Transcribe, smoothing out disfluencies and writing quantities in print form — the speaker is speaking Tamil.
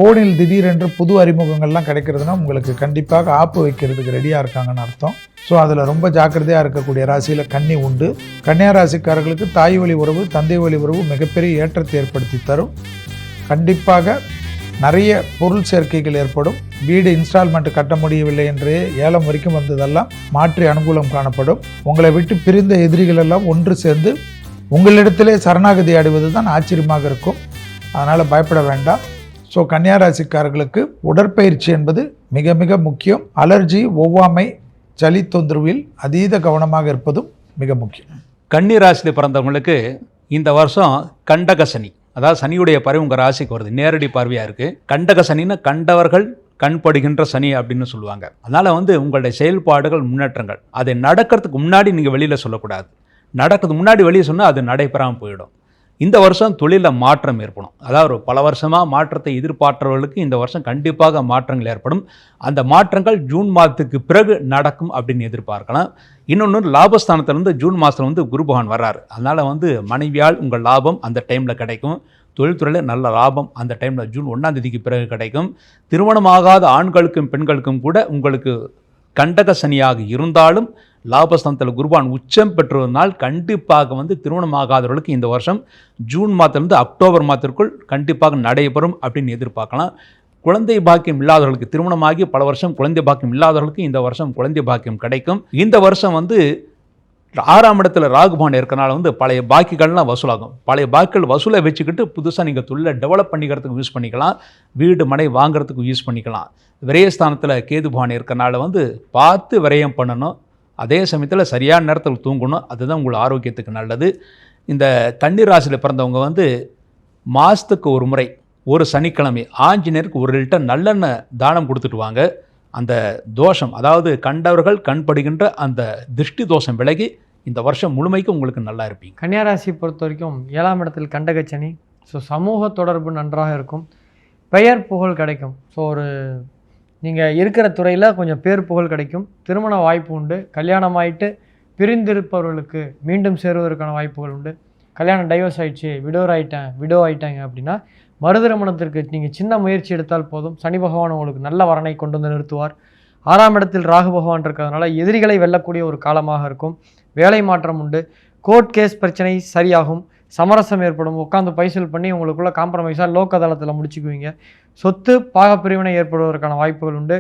ஃபோனில் திடீரென்று புது அறிமுகங்கள்லாம் கிடைக்கிறதுனா உங்களுக்கு கண்டிப்பாக ஆப்பு வைக்கிறதுக்கு ரெடியாக இருக்காங்கன்னு அர்த்தம். ஸோ அதில் ரொம்ப ஜாக்கிரதையாக இருக்கக்கூடிய ராசியில் கன்னி உண்டு. கன்னியா ராசிக்காரர்களுக்கு தாய் வழி உறவு, தந்தை வழி உறவு மிகப்பெரிய ஏற்றத்தை ஏற்படுத்தி தரும். கண்டிப்பாக நிறைய பொருள் சேர்க்கைகள் ஏற்படும். வீடு இன்ஸ்டால்மெண்ட் கட்ட முடியவில்லை என்று ஏலம் வரைக்கும் வந்ததெல்லாம் மாற்றி அனுகூலம் காணப்படும். உங்களை விட்டு பிரிந்த எதிரிகள் எல்லாம் ஒன்று சேர்ந்து உங்களிடத்திலே சரணாகதி அடைவது தான் ஆச்சரியமாக இருக்கும். அதனால் பயப்பட வேண்டாம். ஸோ கன்னியா ராசிக்காரர்களுக்கு உடற்பயிற்சி என்பது மிக மிக முக்கியம். அலர்ஜி, ஒவ்வாமை, சளி தொந்தரவில் அதீத கவனமாக இருப்பதும் மிக முக்கியம். கன்னி ராசியில் பிறந்தவங்களுக்கு இந்த வருஷம் கண்டக சனி, அதாவது சனியுடைய பார்வை உங்கள் ராசிக்கு வருது, நேரடி பார்வையாக இருக்குது. கண்டக சனின்னா கண்டவர்கள் கண்படுகின்ற சனி அப்படின்னு சொல்லுவாங்க. அதனால் உங்களுடைய செயல்பாடுகள், முன்னேற்றங்கள் அதை நடக்கிறதுக்கு முன்னாடி நீங்கள் வெளியில் சொல்லக்கூடாது. நடக்கிறதுக்கு முன்னாடி வெளியே சொன்னால் அது நடைபெறாமல் போயிடும். இந்த வருஷம் தொழிலில் மாற்றம் ஏற்படும். அதாவது பல வருஷமாக மாற்றத்தை எதிர்பார்த்தவர்களுக்கு இந்த வருஷம் கண்டிப்பாக மாற்றங்கள் ஏற்படும். அந்த மாற்றங்கள் ஜூன் மாதத்துக்கு பிறகு நடக்கும் அப்படின்னு எதிர்பார்க்கலாம். இன்னொன்று, லாபஸ்தானத்திலேருந்து ஜூன் மாதத்தில் குரு பகவான் வர்றாரு. அதனால் மனைவியால் உங்கள் லாபம் அந்த டைமில் கிடைக்கும். தொழில்துறையில் நல்ல லாபம் அந்த டைமில் ஜூன் 1ஆம் தேதிக்கு பிறகு கிடைக்கும். திருமணமாகாத ஆண்களுக்கும் பெண்களுக்கும் கூட உங்களுக்கு கண்டக சனியாக இருந்தாலும் லாபஸ்தானத்தில் குருபான் உச்சம் பெற்றுவதனால் கண்டிப்பாக திருமணமாகாதவர்களுக்கு இந்த வருஷம் ஜூன் மாதத்திலிருந்து அக்டோபர் மாதத்திற்குள் கண்டிப்பாக நடைபெறும் அப்படின்னு எதிர்பார்க்கலாம். குழந்தை பாக்கியம் இல்லாதவர்களுக்கு, திருமணமாகி பல வருஷம் குழந்தை பாக்கியம் இல்லாதவர்களுக்கு இந்த வருஷம் குழந்தை பாக்கியம் கிடைக்கும். இந்த வருஷம் 6ஆம் இடத்துல ராகுபான் இருக்கிறனால பழைய பாக்கிகள்லாம் வசூலாகும். பழைய பாக்கிகள் வசூலை வச்சுக்கிட்டு புதுசாக நீங்கள் தொழிலை டெவலப் பண்ணிக்கிறதுக்கு யூஸ் பண்ணிக்கலாம். வீடு மனை வாங்குறதுக்கு யூஸ் பண்ணிக்கலாம். விரயஸ்தானத்தில் கேது பகவான் இருக்கிறனால பார்த்து விரயம் பண்ணணும். அதே சமயத்தில் சரியான நேரத்தில் தூங்கணும். அதுதான் உங்கள் ஆரோக்கியத்துக்கு நல்லது. இந்த கன்னி ராசியில் பிறந்தவங்க மாதத்துக்கு ஒரு முறை, ஒரு சனிக்கிழமை ஆஞ்சநேயருக்கு 1 லிட்டர் நல்லெண்ணெய் தானம் கொடுத்துட்டு வாங்க. அந்த தோஷம், அதாவது கண்டவர்கள் கண்படுகின்ற அந்த திருஷ்டி தோஷம் விலகி இந்த வருஷம் முழுமைக்கும் உங்களுக்கு நல்லா இருப்பீங்க. கன்னியா ராசி பொறுத்த வரைக்கும் 7ஆம் இடத்தில் கண்டகச்சனி. ஸோ சமூக தொடர்பு நன்றாக இருக்கும். பெயர் புகழ் கிடைக்கும். ஸோ நீங்கள் இருக்கிற துறையில் கொஞ்சம் பேர் புகழ் கிடைக்கும். திருமண வாய்ப்பு உண்டு. கல்யாணம் ஆகிட்டு பிரிந்திருப்பவர்களுக்கு மீண்டும் சேருவதற்கான வாய்ப்புகள் உண்டு. கல்யாணம் டைவர்ஸ் ஆகிடுச்சு, விடோ ஆகிட்டாங்க அப்படின்னா மறுதிருமணத்திற்கு நீங்கள் சின்ன முயற்சி எடுத்தால் போதும். சனி பகவான் உங்களுக்கு நல்ல வரனை கொண்டு வந்து நிறுத்துவார். 6ஆம் இடத்தில் ராகு பகவான் இருக்கிறதுனால எதிரிகளை வெல்லக்கூடிய ஒரு காலமாக இருக்கும். வேலை மாற்றம் உண்டு. கோர்ட் கேஸ் பிரச்சனை சரியாகும். சமரசம் ஏற்படும். உட்காந்து பைசல் பண்ணி உங்களுக்குள்ள காம்ப்ரமைஸாக லோக்க தளத்தில் முடிச்சுக்குவீங்க. சொத்து பாகப்பிரிவினை ஏற்படுவதற்கான வாய்ப்புகள் உண்டு.